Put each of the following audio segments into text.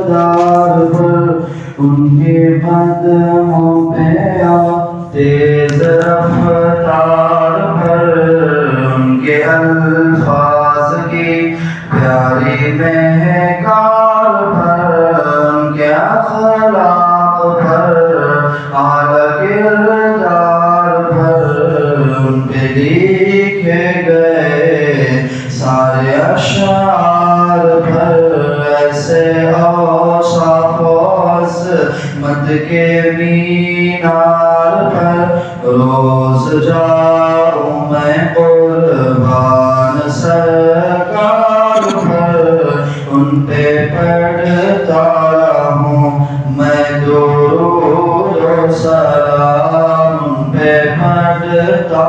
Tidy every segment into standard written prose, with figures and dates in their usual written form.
کردار پر ان کے قدموں پہ آ تیز رفتار پر ان کے الفاظ کی پیاری مہکار پر ان کے اخلاق پر اعلیٰ کردار پر ان پہ لکھے گئے سارے اشعار پر ایسے اوصاف و عظمت کے مینار پر روز جاؤں میں قربان سرکار پر ان پہ پڑھتا ہوں میں درود و سلام ان پہ پڑھتا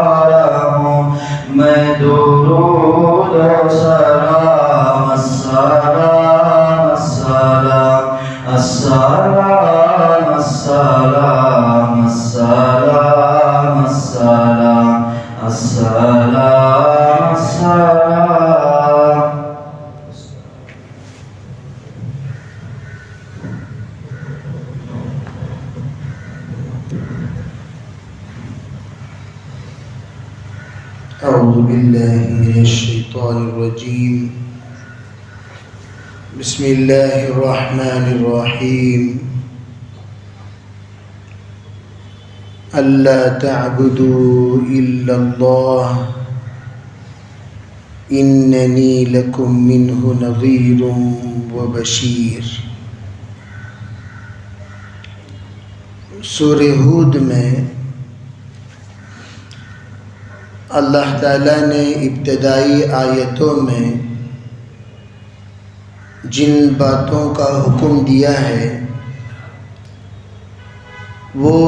ہوں میں درود و سلام السلام السلام السلام السلام السلام السلام السلام السلام. اعوذ باللہ من الشیطان الرجیم بسم اللہ الرحمن الرحیم الا تعبدوا الا اللہ اننی لکم منہ نذیر وبشیر. سورہ ہود میں اللہ تعالیٰ نے ابتدائی آیتوں میں جن باتوں کا حکم دیا ہے وہ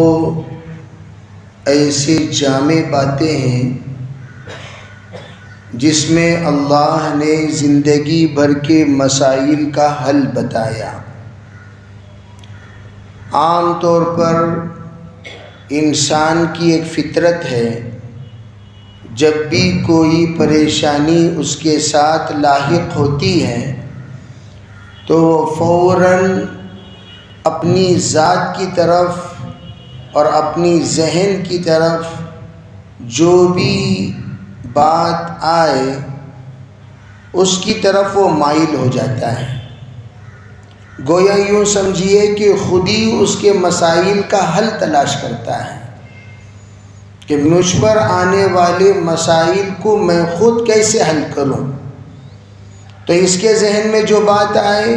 ایسے جامع باتیں ہیں جس میں اللہ نے زندگی بھر کے مسائل کا حل بتایا. عام طور پر انسان کی ایک فطرت ہے، جب بھی کوئی پریشانی اس کے ساتھ لاحق ہوتی ہے تو وہ فوراً اپنی ذات کی طرف اور اپنی ذہن کی طرف جو بھی بات آئے اس کی طرف وہ مائل ہو جاتا ہے. گویا یوں سمجھیے کہ خود ہی اس کے مسائل کا حل تلاش کرتا ہے کہ مجھ پر آنے والے مسائل کو میں خود کیسے حل کروں. تو اس کے ذہن میں جو بات آئے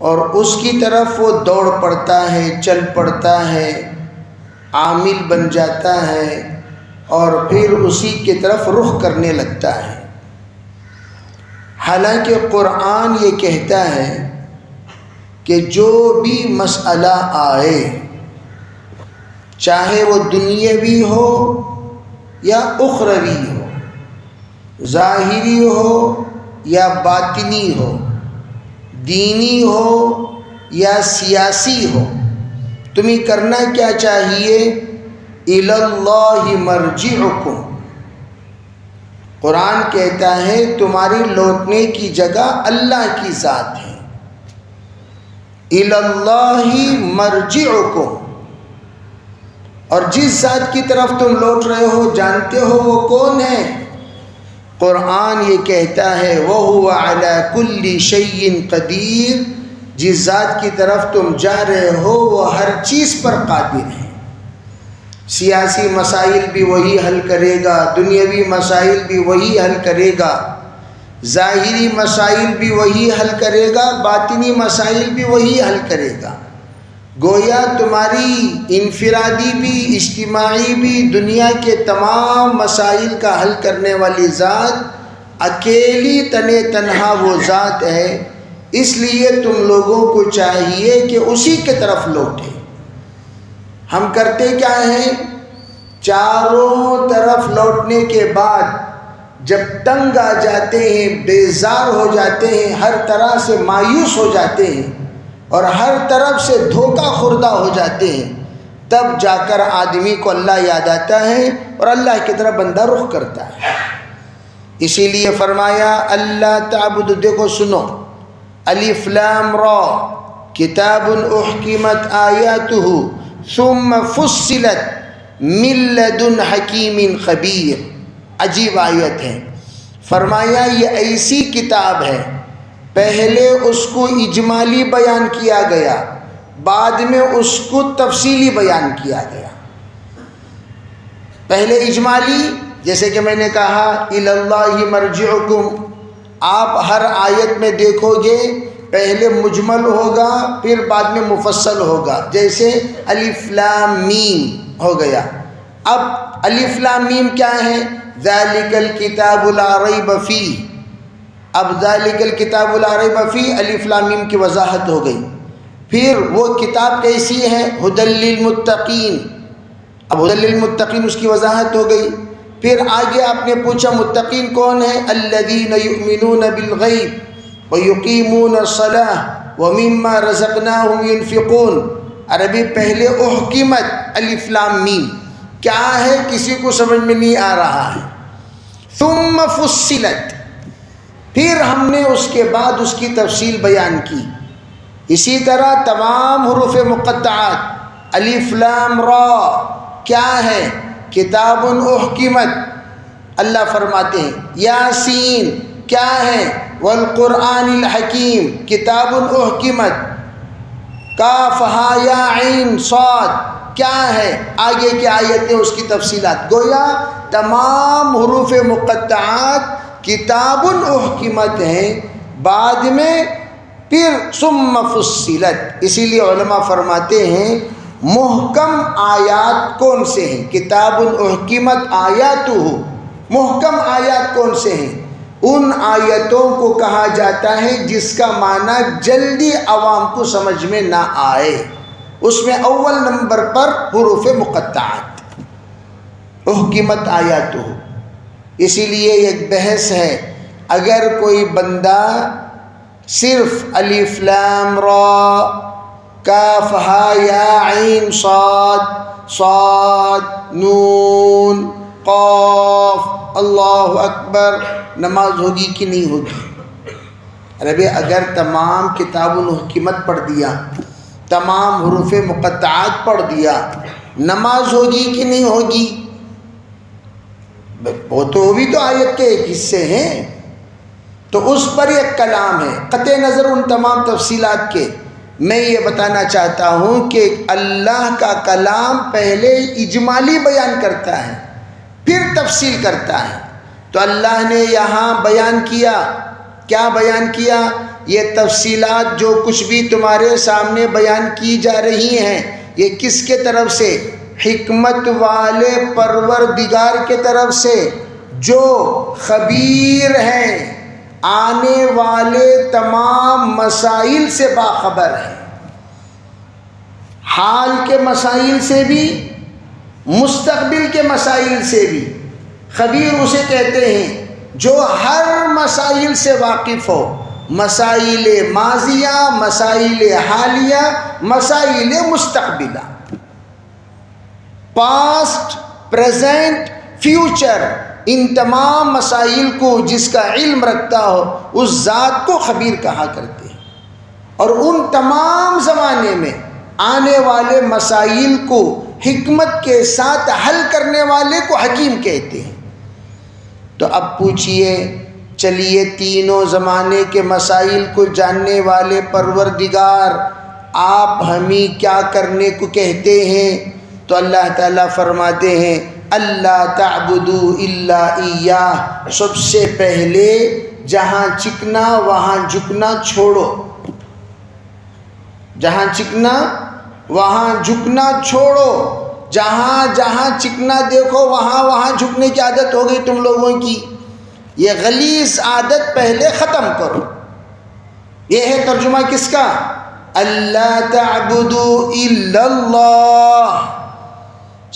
اور اس کی طرف وہ دوڑ پڑتا ہے، چل پڑتا ہے، عامل بن جاتا ہے اور پھر اسی کی طرف رخ کرنے لگتا ہے. حالانکہ قرآن یہ کہتا ہے کہ جو بھی مسئلہ آئے چاہے وہ دنیاوی ہو یا اخروی ہو، ظاہری ہو یا باطنی ہو، دینی ہو یا سیاسی ہو، تمہیں کرنا کیا چاہیے؟ الی اللہ مرجعکم. قرآن کہتا ہے تمہاری لوٹنے کی جگہ اللہ کی ذات ہے. الی اللہ مرجعکم. اور جس ذات کی طرف تم لوٹ رہے ہو جانتے ہو وہ کون ہے؟ قرآن یہ کہتا ہے وَهُوَ عَلَى كُلِّ شَيْءٍ قَدِيرٌ. جس ذات کی طرف تم جا رہے ہو وہ ہر چیز پر قادر ہے. سیاسی مسائل بھی وہی حل کرے گا، دنیاوی مسائل بھی وہی حل کرے گا، ظاہری مسائل بھی وہی حل کرے گا، باطنی مسائل بھی وہی حل کرے گا. گویا تمہاری انفرادی بھی اجتماعی بھی دنیا کے تمام مسائل کا حل کرنے والی ذات اکیلی تنہا وہ ذات ہے. اس لیے تم لوگوں کو چاہیے کہ اسی کے طرف لوٹیں. ہم کرتے کیا ہیں؟ چاروں طرف لوٹنے کے بعد جب تنگ آ جاتے ہیں، بیزار ہو جاتے ہیں، ہر طرح سے مایوس ہو جاتے ہیں اور ہر طرف سے دھوکہ خوردہ ہو جاتے ہیں، تب جا کر آدمی کو اللہ یاد آتا ہے اور اللہ کی طرف بندہ رخ کرتا ہے. اسی لیے فرمایا اللہ تعبد. دیکھو سنو، الف لام را کتاب احکمت آیاتہ ثم فصلت من لدن حکیم خبیر. عجیب آیت ہے. فرمایا یہ ایسی کتاب ہے پہلے اس کو اجمالی بیان کیا گیا، بعد میں اس کو تفصیلی بیان کیا گیا. پہلے اجمالی، جیسے کہ میں نے کہا الی اللہ مرجعکم، آپ ہر آیت میں دیکھو گے پہلے مجمل ہوگا پھر بعد میں مفصل ہوگا. جیسے الف لام میم ہو گیا. اب الف لام میم کیا ہے؟ ذالک الکتاب لا ریب فیہ. اب ذالک الکتاب لا ریب فیہ الف لام میم کی وضاحت ہو گئی. پھر وہ کتاب کیسی ہے؟ ھدی للمتقین. اب ھدی للمتقین اس کی وضاحت ہو گئی. پھر آگے آپ نے پوچھا متقین کون ہیں؟ الذین یؤمنون بالغیب ویقیمون الصلاۃ ومما رزقناہم ینفقون. عربی پہلے احکمت الف لام میم کیا ہے کسی کو سمجھ میں نہیں آ رہا ہے. ثم فصلت، پھر ہم نے اس کے بعد اس کی تفصیل بیان کی. اسی طرح تمام حروف مقطعات الف لام را کیا ہے؟ کتاب احکمت. اللہ فرماتے ہیں یاسین کیا ہے؟ والقرآن الحکیم کتاب احکمت. کافہا یا عین صاد کیا ہے؟ آگے کی آیتیں اس کی تفصیلات. گویا تمام حروف مقطعات کتاب احکمت ہیں. بعد میں پھر ثم فصلت. اسی لیے علماء فرماتے ہیں محکم آیات کون سے ہیں؟ کتاب احکمت آیاتہ. محکم آیات کون سے ہیں؟ ان آیتوں کو کہا جاتا ہے جس کا معنی جلدی عوام کو سمجھ میں نہ آئے. اس میں اول نمبر پر حروف مقطعات احکمت آیاتہ. اسی لیے ایک بحث ہے، اگر کوئی بندہ صرف الف لام را کاف ہا یا عین صاد صاد نون قاف اللہ اکبر، نماز ہوگی کہ نہیں ہوگی؟ عربی اگر تمام کتاب الحکمت پڑھ دیا، تمام حروف مقطعات پڑھ دیا، نماز ہوگی کہ نہیں ہوگی؟ وہ تو آیت کے ایک حصے ہیں. تو اس پر ایک کلام ہے. قطع نظر ان تمام تفصیلات کے، میں یہ بتانا چاہتا ہوں کہ اللہ کا کلام پہلے اجمالی بیان کرتا ہے پھر تفصیل کرتا ہے. تو اللہ نے یہاں بیان کیا، کیا بیان کیا؟ یہ تفصیلات جو کچھ بھی تمہارے سامنے بیان کی جا رہی ہیں یہ کس کے طرف سے؟ حکمت والے پروردگار کے طرف سے، جو خبیر ہیں، آنے والے تمام مسائل سے باخبر ہے. حال کے مسائل سے بھی، مستقبل کے مسائل سے بھی. خبیر اسے کہتے ہیں جو ہر مسائل سے واقف ہو، مسائل ماضیہ، مسائل حالیہ، مسائل مستقبلہ، پاسٹ، پریزنٹ، فیوچر. ان تمام مسائل کو جس کا علم رکھتا ہو اس ذات کو خبیر کہا کرتے ہیں. اور ان تمام زمانے میں آنے والے مسائل کو حکمت کے ساتھ حل کرنے والے کو حکیم کہتے ہیں. تو اب پوچھئے، چلیے تینوں زمانے کے مسائل کو جاننے والے پروردگار آپ ہمیں کیا کرنے کو کہتے ہیں؟ تو اللہ تعالیٰ فرماتے ہیں اللہ تعبدوا الا ایاہ. سب سے پہلے جہاں چکنا وہاں جھکنا چھوڑو، جہاں چکنا وہاں جھکنا چھوڑو. جہاں جہاں چکنا دیکھو وہاں وہاں جھکنے کی عادت ہو گئی تم لوگوں کی. یہ غلیظ عادت پہلے ختم کرو. یہ ہے ترجمہ کس کا؟ اللہ تعبدوا الا اللہ.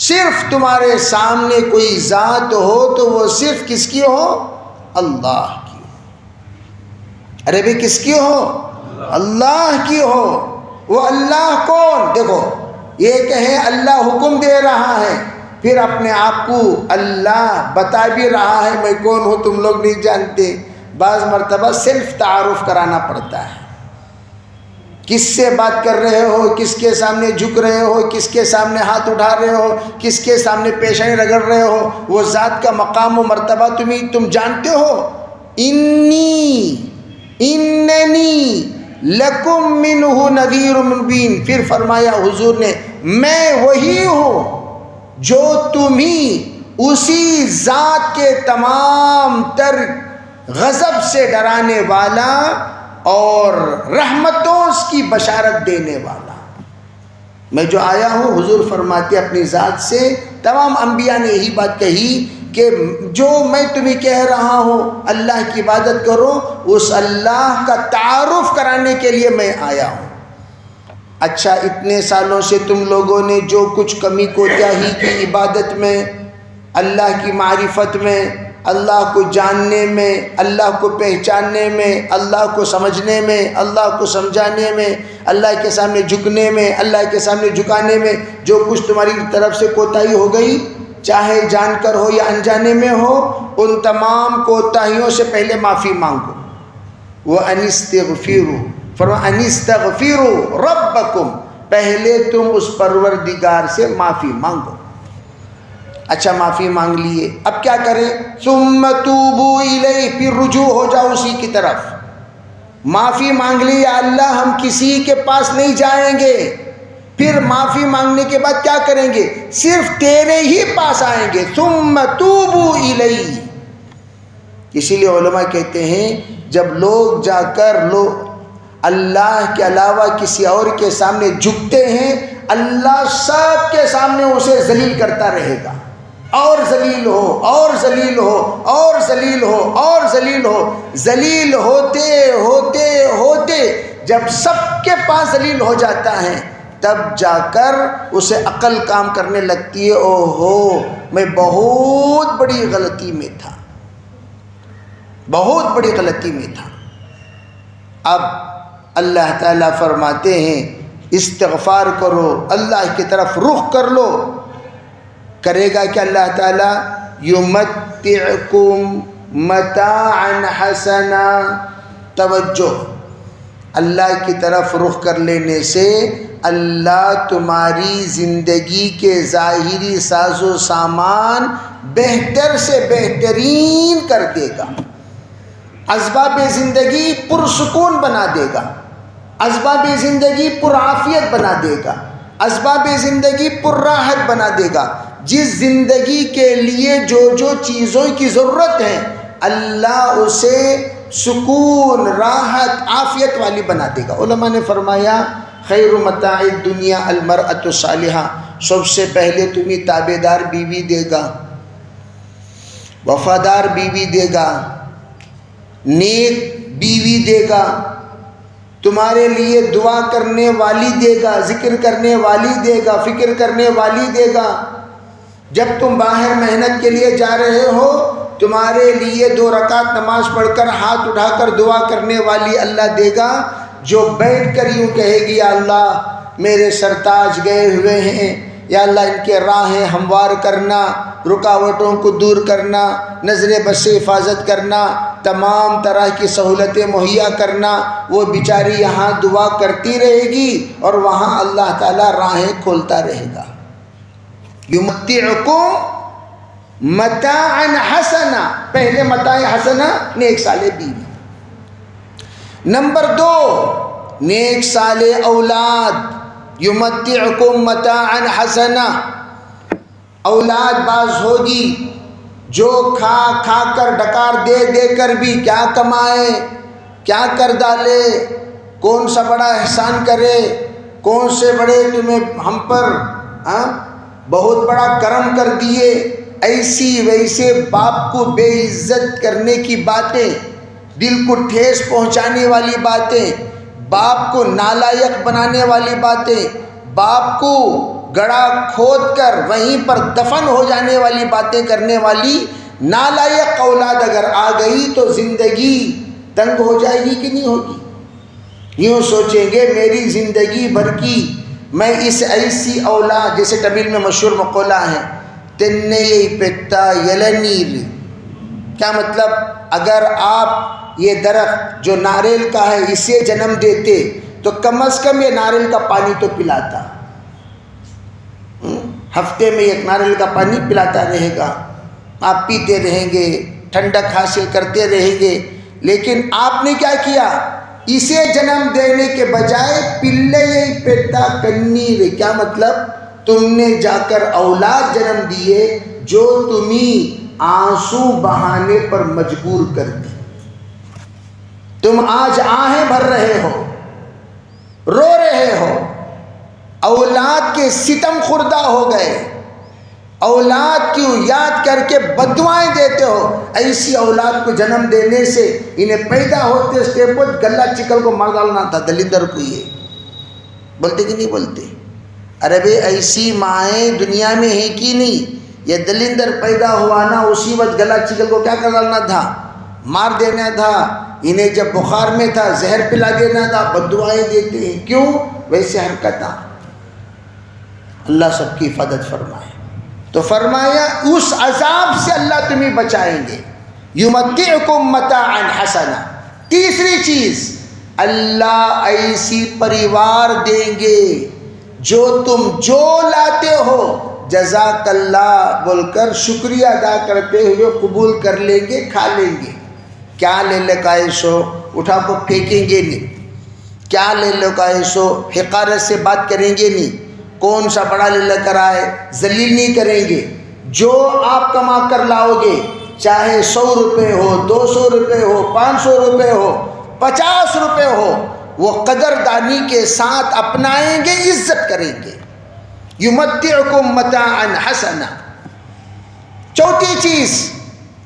صرف تمہارے سامنے کوئی ذات ہو تو وہ صرف کس کی ہو؟ اللہ کی. عربی کس کی ہو؟ اللہ کی ہو. وہ اللہ کون؟ دیکھو یہ کہیں اللہ حکم دے رہا ہے پھر اپنے آپ کو اللہ بتا بھی رہا ہے میں کون ہوں تم لوگ نہیں جانتے. بعض مرتبہ سیلف تعارف کرانا پڑتا ہے. کس سے بات کر رہے ہو، کس کے سامنے جھک رہے ہو، کس کے سامنے ہاتھ اٹھا رہے ہو، کس کے سامنے پیشانی رگڑ رہے ہو، وہ ذات کا مقام و مرتبہ تم جانتے ہو؟ اننی لکم منہ نذیر مبین. پھر فرمایا حضور نے میں وہی ہوں جو تمہیں اسی ذات کے تمام تر غضب سے ڈرانے والا اور رحمتوں کی بشارت دینے والا. میں جو آیا ہوں، حضور فرماتے اپنی ذات سے، تمام انبیاء نے یہی بات کہی کہ جو میں تمہیں کہہ رہا ہوں اللہ کی عبادت کرو، اس اللہ کا تعارف کرانے کے لیے میں آیا ہوں. اچھا، اتنے سالوں سے تم لوگوں نے جو کچھ کمی کوتاہی کی عبادت میں، اللہ کی معرفت میں، اللہ کو جاننے میں، اللہ کو پہچاننے میں، اللہ کو سمجھنے میں، اللہ کو سمجھانے میں، اللہ کے سامنے جھکنے میں، اللہ کے سامنے جھکانے میں جو کچھ تمہاری طرف سے کوتاہی ہو گئی، چاہے جان کر ہو یا انجانے میں ہو، ان تمام کوتاہیوں سے پہلے معافی مانگو. وَأَنِ اسْتَغْفِرُوا، فرمایا أَنِ اسْتَغْفِرُوا رَبَّكُمْ، پہلے تم اس پروردگار سے معافی مانگو. اچھا، معافی مانگ لیے، اب کیا کریں؟ ثُمَّ تُوبُوا إِلَيْهِ، پھر رجوع ہو جاؤ اسی کی طرف. معافی مانگ لی، یا اللہ ہم کسی کے پاس نہیں جائیں گے. پھر معافی مانگنے کے بعد کیا کریں گے؟ صرف تیرے ہی پاس آئیں گے. ثُمَّ تُوبُوا إِلَيْهِ. اسی لیے علماء کہتے ہیں جب لوگ جا کر اللہ کے علاوہ کسی اور کے سامنے جھکتے ہیں، اللہ سب کے سامنے اسے ذلیل کرتا رہے گا، اور ذلیل ہو اور ذلیل ہو اور ذلیل ہو اور ذلیل ہو. ذلیل ہوتے ہوتے ہوتے جب سب کے پاس ذلیل ہو جاتا ہے، تب جا کر اسے عقل کام کرنے لگتی ہے، اوہو میں بہت بڑی غلطی میں تھا، بہت بڑی غلطی میں تھا. اب اللہ تعالیٰ فرماتے ہیں استغفار کرو، اللہ کی طرف رخ کر لو. کرے گا کہ اللہ تعالیٰ یمتعکم متاعا حسنا. توجہ، اللہ کی طرف رخ کر لینے سے اللہ تمہاری زندگی کے ظاہری ساز و سامان بہتر سے بہترین کر دے گا. اسباب زندگی پرسکون بنا دے گا، اسباب زندگی پرعافیت بنا دے گا، اسباب زندگی پر راحت بنا دے گا. جس زندگی کے لیے جو جو چیزوں کی ضرورت ہے، اللہ اسے سکون، راحت، عافیت والی بنا دے گا. علماء نے فرمایا خیر متاع الدنیا المرأۃ الصالحہ، سب سے پہلے تمہیں تابع دار بیوی دے گا، وفادار بیوی دے گا، نیک بیوی دے گا، تمہارے لیے دعا کرنے والی دے گا، ذکر کرنے والی دے گا، فکر کرنے والی دے گا. جب تم باہر محنت کے لیے جا رہے ہو، تمہارے لیے 2 رکعت نماز پڑھ کر ہاتھ اٹھا کر دعا کرنے والی اللہ دے گا، جو بیٹھ کر یوں کہے گی یا اللہ میرے سرتاج گئے ہوئے ہیں، یا اللہ ان کے راہیں ہموار کرنا، رکاوٹوں کو دور کرنا، نظر بد سے حفاظت کرنا، تمام طرح کی سہولتیں مہیا کرنا. وہ بیچاری یہاں دعا کرتی رہے گی اور وہاں اللہ تعالیٰ راہیں کھولتا رہے گا. یمتعکم متاعا حسنا، پہلے متاع حسنا نیک صالح بیوی. نمبر 2 نیک صالح اولاد. یمتعکم متاعا حسنا، اولاد باز ہوگی جو کھا کھا کر ڈکار دے دے کر بھی کیا کمائے، کیا کر ڈالے، کون سا بڑا احسان کرے، کون سے بڑے تمہیں ہم پر بہت بڑا کرم کر دیے. ایسی ویسے باپ کو بے عزت کرنے کی باتیں، دل کو ٹھیس پہنچانے والی باتیں، باپ کو نالائق بنانے والی باتیں، باپ کو گڑھا کھود کر وہیں پر دفن ہو جانے والی باتیں کرنے والی نالائق اولاد اگر آ گئی تو زندگی تنگ ہو جائے گی کہ نہیں ہوگی؟ یوں سوچیں گے میری زندگی بھر کی میں اس ایسی اولاد، جیسے تمل میں مشہور مقولہ ہے تنّی پتا یلنیر. کیا مطلب؟ اگر آپ یہ درخت جو ناریل کا ہے اسے جنم دیتے تو کم از کم یہ ناریل کا پانی تو پلاتا، ہفتے میں ایک ناریل کا پانی پلاتا رہے گا، آپ پیتے رہیں گے، ٹھنڈک حاصل کرتے رہیں گے. لیکن آپ نے کیا کیا؟ اسے جنم دینے کے بجائے پلے پیتا کنی رے. کیا مطلب؟ تم نے جا کر اولاد جنم دیے جو تمہیں آنسو بہانے پر مجبور کر دی. تم آج آہیں بھر رہے ہو، رو رہے ہو، اولاد کے ستم خوردہ ہو گئے، اولاد کی یاد کر کے بددعائیں دیتے ہو. ایسی اولاد کو جنم دینے سے انہیں پیدا ہوتے اسٹیپوٹ گلا چکل کو مار ڈالنا تھا، دلندر کو. یہ بولتے کہ نہیں بولتے؟ ارے بھائی ایسی مائیں دنیا میں ہیں کہ نہیں؟ یہ دلندر پیدا ہوا نا، اسی وقت گلا چکل کو کیا کر ڈالنا تھا؟ مار دینا تھا. انہیں جب بخار میں تھا زہر پلا دینا تھا. بددعائیں دیتے ہیں. کیوں؟ ویسے حرکتاں. اللہ سب کی حفاظت فرمائے. تو فرمایا اس عذاب سے اللہ تمہیں بچائیں گے. یمتعکم متاعا حسنا. تیسری چیز، اللہ ایسی پریوار دیں گے جو تم جو لاتے ہو جزاک اللہ بول کر شکریہ ادا کرتے ہوئے قبول کر لیں گے، کھا لیں گے. کیا لے لے کا ایسو اٹھا کو پھینکیں گے نہیں. کیا لے لے کا ایسو حقارت سے بات کریں گے نہیں. کون سا بڑا لے لے کر آئے ذلیل نہیں کریں گے. جو آپ کما کر لاؤ گے، چاہے 100 روپے ہو، 200 روپے ہو، 500 روپے ہو، 50 روپے ہو، وہ قدردانی کے ساتھ اپنائیں گے، عزت کریں گے. یمتعکم متاعا حسنا. چوتھی چیز،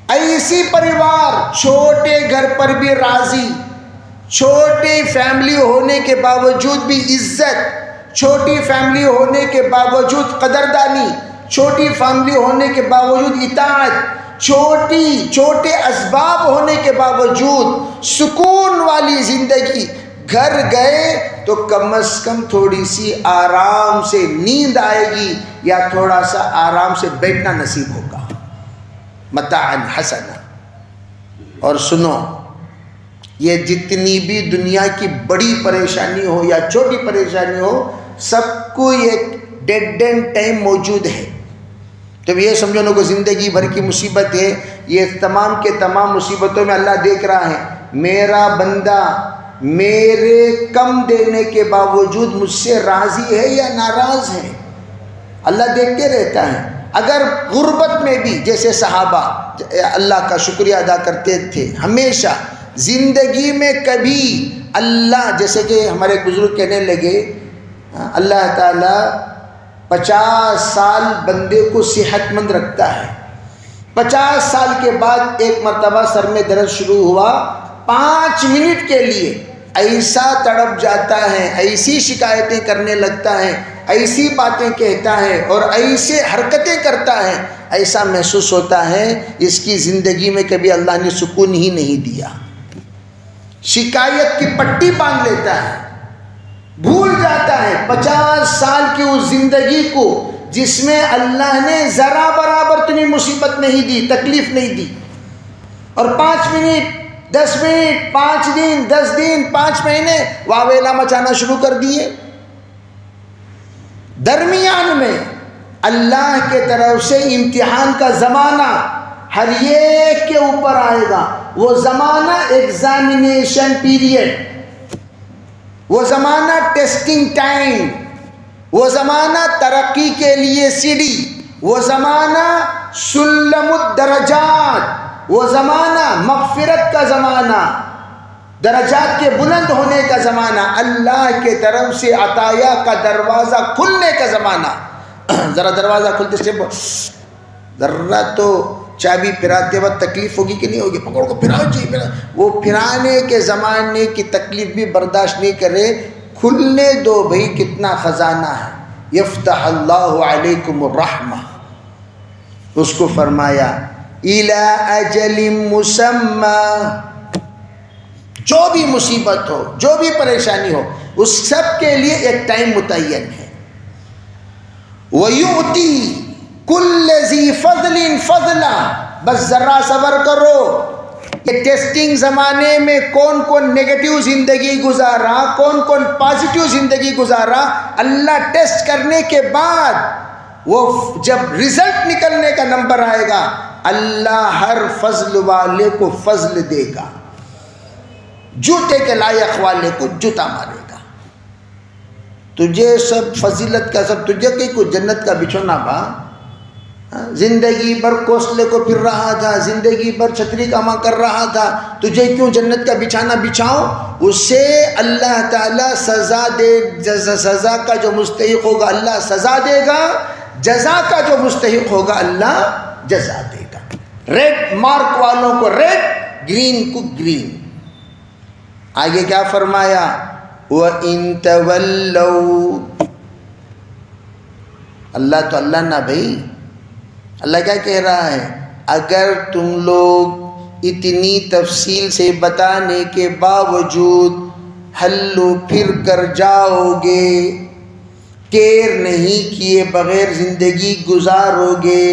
ایسی پریوار چھوٹے گھر پر بھی راضی، چھوٹی فیملی ہونے کے باوجود بھی عزت، چھوٹی فیملی ہونے کے باوجود قدردانی، چھوٹی فیملی ہونے کے باوجود اطاعت، چھوٹے اسباب ہونے کے باوجود سکون والی زندگی. گھر گئے تو کم از کم تھوڑی سی آرام سے نیند آئے گی یا تھوڑا سا آرام سے بیٹھنا نصیب ہوگا. متاعا حسنا. اور سنو، یہ جتنی بھی دنیا کی بڑی پریشانی ہو یا چھوٹی پریشانی ہو، سب کو ایک ڈیڈ اینڈ ٹائم موجود ہے. جب یہ سمجھو نا کہ زندگی بھر کی مصیبت ہے، یہ تمام کے تمام مصیبتوں میں اللہ دیکھ رہا ہے میرا بندہ میرے کم دینے کے باوجود مجھ سے راضی ہے یا ناراض ہے. اللہ دیکھتے رہتا ہے. اگر غربت میں بھی جیسے صحابہ اللہ کا شکریہ ادا کرتے تھے ہمیشہ، زندگی میں کبھی اللہ، جیسے کہ ہمارے بزرگ کہنے لگے اللہ تعالیٰ 50 سال بندے کو صحت مند رکھتا ہے. 50 سال کے بعد ایک مرتبہ سر میں درد شروع ہوا، 5 منٹ کے لیے ایسا تڑپ جاتا ہے، ایسی شکایتیں کرنے لگتا ہے، ایسی باتیں کہتا ہے اور ایسے حرکتیں کرتا ہے، ایسا محسوس ہوتا ہے اس کی زندگی میں کبھی اللہ نے سکون ہی نہیں دیا. شکایت کی پٹی باندھ لیتا ہے، بھول جاتا ہے 50 سال کی اس زندگی کو جس میں اللہ نے ذرا برابر تمہیں مصیبت نہیں دی، تکلیف نہیں دی. اور 5 منٹ 10 منٹ 5 دن 10 دن 5 مہینے واویلا مچانا شروع کر دیے. درمیان میں اللہ کے طرف سے امتحان کا زمانہ ہر ایک کے اوپر آئے گا. وہ زمانہ ایگزامینیشن پیریڈ، وہ زمانہ ٹیسٹنگ ٹائم، وہ زمانہ ترقی کے لیے سیڑھی، وہ زمانہ سلم الدرجات، وہ زمانہ مغفرت کا زمانہ، درجات کے بلند ہونے کا زمانہ، اللہ کے طرف سے عطایا کا دروازہ کھلنے کا زمانہ. ذرا دروازہ کھلتے سے ذرا تو چابی پھراتے وقت تکلیف ہوگی کہ نہیں ہوگی؟ پکڑ کو پھراؤ جی، وہ پھرانے کے زمانے کی تکلیف بھی برداشت نہیں کرے. کھلنے دو بھائی، کتنا خزانہ ہے. یفتح اللہ علیکم الرحمہ. اس کو فرمایا الی اجل مسمی، جو بھی مصیبت ہو، جو بھی پریشانی ہو، اس سب کے لیے ایک ٹائم متعین ہے. وَيُؤْتِي كُلَّ ذِي فَضْلٍ فَضْلًا. بس ذرا صبر کرو، یہ ٹیسٹنگ زمانے میں کون کون نیگیٹو زندگی گزارا، کون کون پازیٹیو زندگی گزارا، اللہ ٹیسٹ کرنے کے بعد وہ جب رزلٹ نکلنے کا نمبر آئے گا، اللہ ہر فضل والے کو فضل دے گا، جوتے کے لائق والے کو جوتا مارے گا۔ تجھے سب فضیلت کا سب تجھے کوئی جنت کا بچھونا با، زندگی بھر کوسلے کو پھر رہا تھا، زندگی بھر چھتری کاما کر رہا تھا، تجھے کیوں جنت کا بچھانا بچھاؤ؟ اسے اللہ تعالیٰ سزا دے، سزا کا جو مستحق ہوگا اللہ سزا دے گا، جزا کا جو مستحق ہوگا اللہ جزا دے گا۔ ریڈ مارک والوں کو ریڈ، گرین کو گرین۔ آگے کیا فرمایا؟ وَإِن تَوَلَّوْا، اللہ تو اللہ نہ بھائی، اللہ کیا کہہ رہا ہے؟ اگر تم لوگ اتنی تفصیل سے بتانے کے باوجود ہلو پھر کر جاؤ گے، کیئر نہیں کیے بغیر زندگی گزارو گے،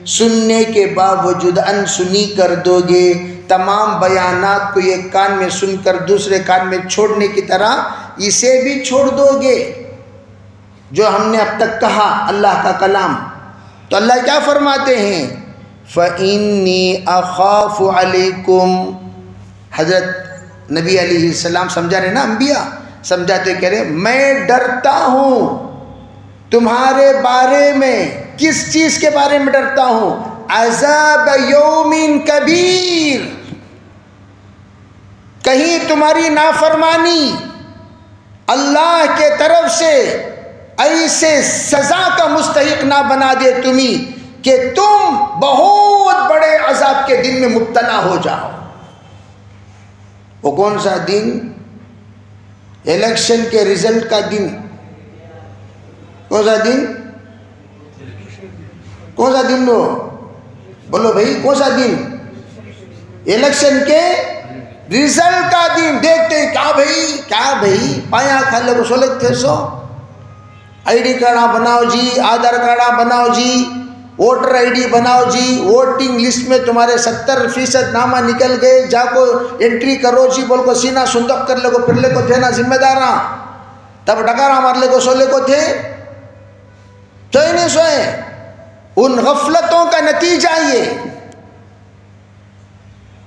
سننے کے باوجود انسنی کر دو گے، تمام بیانات کو ایک کان میں سن کر دوسرے کان میں چھوڑنے کی طرح اسے بھی چھوڑ دو گے جو ہم نے اب تک کہا اللہ کا کلام، تو اللہ کیا فرماتے ہیں؟ فَإِنِّي أَخَافُ عَلَيْكُمْ۔ حضرت نبی علیہ السلام سمجھا رہے نا، انبیاء سمجھاتے کہہ رہے میں ڈرتا ہوں تمہارے بارے میں۔ کس چیز کے بارے میں ڈرتا ہوں؟ عذاب یوم کبیر، کہیں تمہاری نافرمانی اللہ کے طرف سے ایسے سزا کا مستحق نہ بنا دے تمہیں کہ تم بہت بڑے عذاب کے دن میں مبتلا ہو جاؤ۔ وہ کون سا دن؟ الیکشن کے رزلٹ کا دن۔ کون سا دن؟ کون سا دن؟ لو بولو بھائی، کون سا دن؟ الیکشن کے رزلٹ کا دن۔ دیکھتے کیا بھائی پایا کھا لے کو سولک تھے سو آئی ڈی کارڈ بناؤ جی، آدھار کارڈ بناؤ جی، ووٹر آئی ڈی بناؤ جی، ووٹنگ لسٹ میں تمہارے 70% نامہ نکل گئے، جا کو انٹری کرو جی، بول کو سینہ صندوق کر لے کو پھر لے کو تھے نا ذمہ داراں، تب ڈکارا مار لے کو سولے کو تھے، سوئے نہیں سوئے۔ ان غفلتوں کا نتیجہ یہ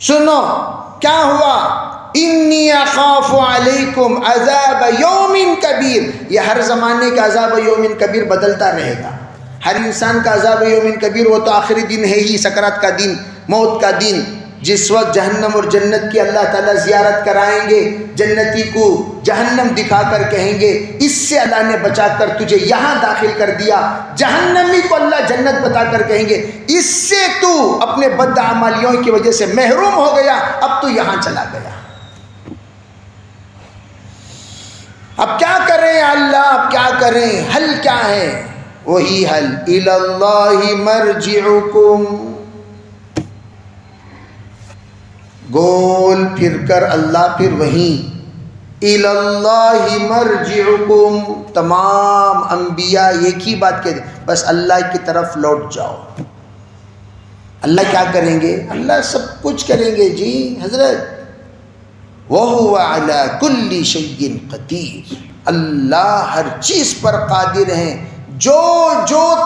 سنو کیا ہوا؟ انی اخاف علیکم عذاب یوم کبیر۔ یہ ہر زمانے کا عذاب یوم کبیر بدلتا رہے گا۔ ہر انسان کا عذاب یوم کبیر وہ تو آخری دن ہے ہی، سکرات کا دن، موت کا دن، جس وقت جہنم اور جنت کی اللہ تعالیٰ زیارت کرائیں گے، جنتی کو جہنم دکھا کر کہیں گے اس سے اللہ نے بچا کر تجھے یہاں داخل کر دیا، جہنمی کو اللہ جنت بتا کر کہیں گے اس سے تو اپنے بدعمالیوں کی وجہ سے محروم ہو گیا، اب تو یہاں چلا گیا۔ اب کیا کریں اللہ، اب کیا کریں؟ حل کیا ہے؟ وہی حل، الی اللہ مرجعکم، گول پھر کر اللہ پھر وہیں، الی اللہ مرجعکم، تمام انبیاء ایک ہی بات کہتے ہیں، بس اللہ کی طرف لوٹ جاؤ۔ اللہ کیا کریں گے؟ اللہ سب کچھ کریں گے جی حضرت، وَهُوَ عَلَى كُلِّ شَيْءٍ قَدِيرٌ، اللہ ہر چیز پر قادر ہیں، جو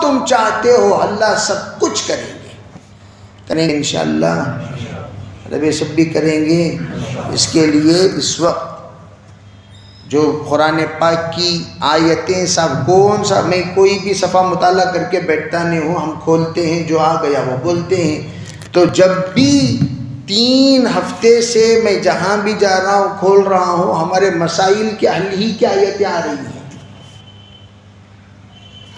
تم چاہتے ہو اللہ سب کچھ کریں گے انشاءاللہ، رب سب بھی کریں گے۔ اس کے لیے اس وقت جو قرآن پاک کی آیتیں صاحب کون سا، میں کوئی بھی صفحہ مطالعہ کر کے بیٹھتا نہیں ہوں، ہم کھولتے ہیں جو آ گیا وہ بولتے ہیں، تو جب بھی 3 ہفتے سے میں جہاں بھی جا رہا ہوں کھول رہا ہوں، ہمارے مسائل کے حل ہی کی آیتیں آ رہی ہیں۔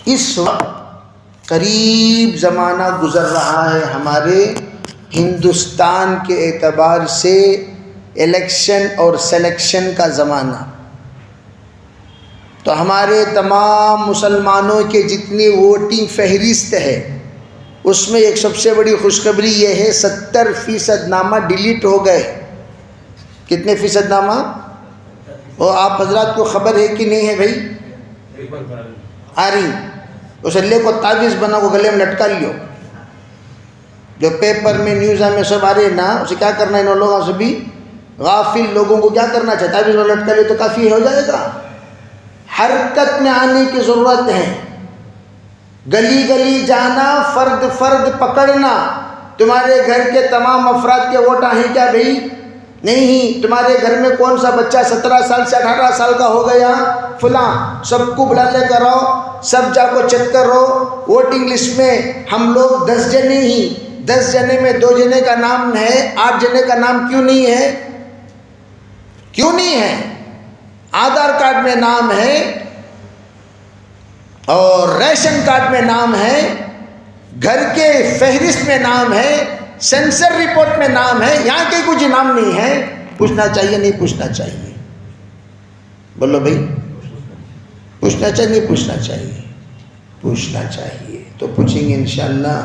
اس وقت قریب زمانہ گزر رہا ہے ہمارے ہندوستان کے اعتبار سے، الیکشن اور سلیکشن کا زمانہ، تو ہمارے تمام مسلمانوں کے جتنی ووٹنگ فہرست ہے اس میں ایک سب سے بڑی خوشخبری یہ ہے 70% نامہ ڈیلیٹ ہو گئے۔ کتنے فیصد نامہ؟ وہ آپ حضرات کو خبر ہے کہ نہیں ہے بھائی؟ آ رہی اس اللہ کو تعویذ بنا کو گلے میں لٹکا لیو، جو پیپر میں نیوزوں میں سب آ رہے نا، اسے کیا کرنا ہے ان لوگوں سے بھی؟ غافل لوگوں کو کیا کرنا چاہتا ہے؟ تعویذ لٹکا لے تو کافی ہو جائے گا؟ حرکت میں آنے کی ضرورت ہے، گلی گلی جانا، فرد فرد پکڑنا۔ تمہارے گھر کے تمام افراد کے ووٹ ہیں کیا بھئی؟ نہیں۔ تمہارے گھر میں کون سا بچہ 17 سال سے 18 سال کا ہو گیا؟ فلاں۔ سب کو بلا لے کر آؤ، سب جا کو چیک کرو۔ ووٹنگ لسٹ میں ہم لوگ 10 جنے ہی، 10 جنے میں 2 جنے کا نام ہے، 8 جنے کا نام کیوں نہیں ہے؟ کیوں نہیں ہے؟ آدھار کارڈ میں نام ہے اور ریشن کارڈ میں نام ہے، گھر کے فہرست میں نام ہے، سینسر رپورٹ میں نام ہے، یہاں کے کچھ نام نہیں ہے۔ پوچھنا چاہیے نہیں پوچھنا چاہیے؟ بولو بھائی، پوچھنا چاہیے نہیں پوچھنا چاہیے؟ پوچھنا چاہیے۔ تو پوچھیں گے انشاءاللہ۔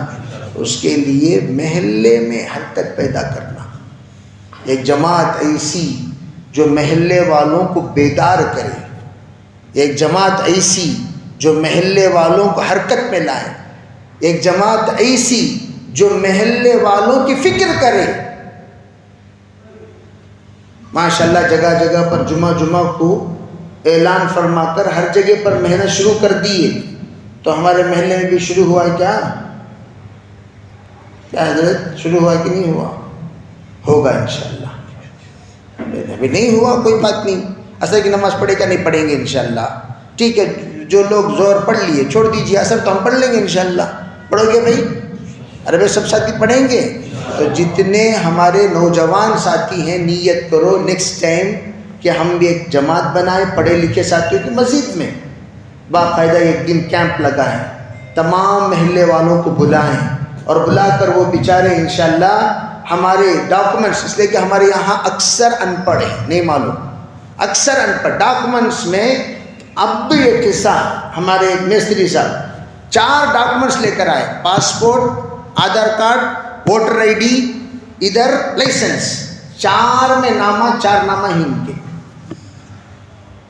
اس کے لیے محلے میں حرکت پیدا کرنا، ایک جماعت ایسی جو محلے والوں کو بیدار کرے، ایک جماعت ایسی جو محلے والوں کو حرکت میں لائے، ایک جماعت ایسی جو محلے والوں کی فکر کرے۔ ماشاءاللہ جگہ جگہ پر جمعہ کو اعلان فرما کر ہر جگہ پر محنت شروع کر دیے، تو ہمارے محلے میں بھی شروع ہوا ہے کیا؟ کیا حضرت شروع ہوا کہ نہیں ہوا؟ ہوگا انشاءاللہ۔ ابھی نہیں ہوا کوئی بات نہیں، عصر کی نماز پڑھے کیا نہیں پڑھیں گے انشاءاللہ؟ ٹھیک ہے، جو لوگ زور پڑھ لیے چھوڑ دیجیے، عصر تو ہم پڑھ لیں گے انشاءاللہ۔ پڑھو گے بھائی؟ ارے بھائی سب ساتھی پڑھیں گے۔ تو جتنے ہمارے نوجوان ساتھی ہیں، نیت کرو نیکسٹ ٹائم کہ ہم بھی ایک جماعت بنائیں، پڑھے لکھے ساتھیوں کی مسجد میں باقاعدہ ایک دن کیمپ لگائیں، تمام محلے والوں کو بلائیں، اور بلا کر وہ بیچارے انشاءاللہ ہمارے ڈاکومنٹس، اس لیے کہ ہمارے یہاں اکثر ان پڑھ ہیں، نہیں معلوم، اکثر ان پڑھ ڈاکومنٹس میں۔ اب تو یہ قصہ ہمارے مستری صاحب 4 ڈاکومنٹس لے کر آئے، passport, Aadhaar card, voter I D, ادھر لائسنس، 4 میں نامہ، 4 نامہ ہی ان کے۔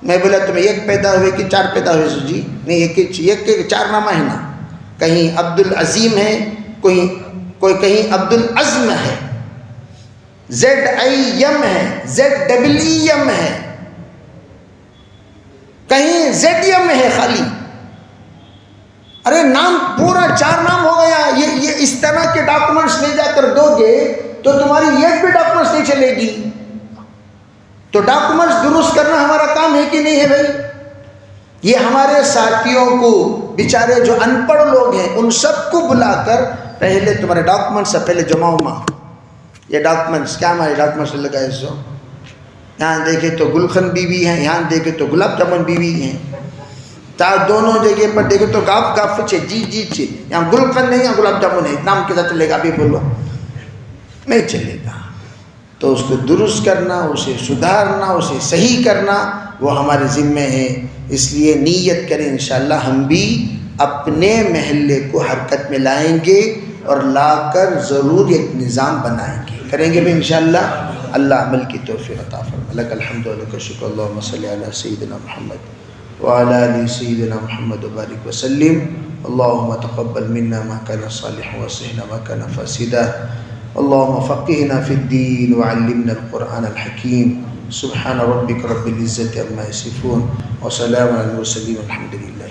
میں بولا تمہیں ایک پیدا ہوئے کہ 4 پیدا ہوئے؟ سو جی نہیں، ایک کے 4 نامہ ہے نا، کہیں عبد العظیم ہے، کوئی کہیں عبد العزم ہے، ZIM ہے، ZEEM ہے، کہیں ZM ہے خالی۔ ارے نام پورا 4 نام ہو گیا۔ یہ اس طرح کے ڈاکومنٹس لے جا کر دو گے تو تمہاری ایک بھی ڈاکومنٹس نہیں چلے گی۔ تو ڈاکومنٹس درست کرنا ہمارا کام ہے کہ نہیں ہے بھائی؟ یہ ہمارے ساتھیوں کو، بیچارے جو ان پڑھ لوگ ہیں، ان سب کو بلا کر پہلے تمہارے ڈاکومنٹس سے پہلے جمع ہوما، یہ ڈاکومنٹس کیا ہمارے ڈاکومنٹس لگائے سو؟ یہاں دیکھے تو گلخن بیوی ہیں، یہاں دیکھے تو گلاب جامن بیوی ہیں، دونوں جگہ پر دیکھے تو گاف چھے جی چھے، یہاں گلخن نہیں، یہاں گلاب جامن ہے، نام کیسا چلے گا؟ ابھی بولو نہیں چلے گا۔ تو اس کو درست کرنا، اسے سدھارنا، اسے صحیح کرنا وہ ہمارے ذمے ہے۔ اس لیے نیت کریں انشاءاللہ ہم بھی اپنے محلے کو حرکت میں لائیں گے، اور لا کر ضرور ایک نظام بنائیں گے، کریں گے بھی انشاءاللہ۔ اللہ عمل کی توفیق عطا فرمائے۔ لک الحمد و لک الشکر، اللہم صلی علی سیدنا محمد وعلی آل سیدنا محمد وبارک وسلم۔ اللہم تقبل منا ما کان صالحا وصلحنا ما کان فاسدا، اللہم فقہنا فی الدین وعلمنا القرآن الحکیم۔ سبحان ربک رب العزت عما یصفون وسلام علی المرسلین والحمد للہ۔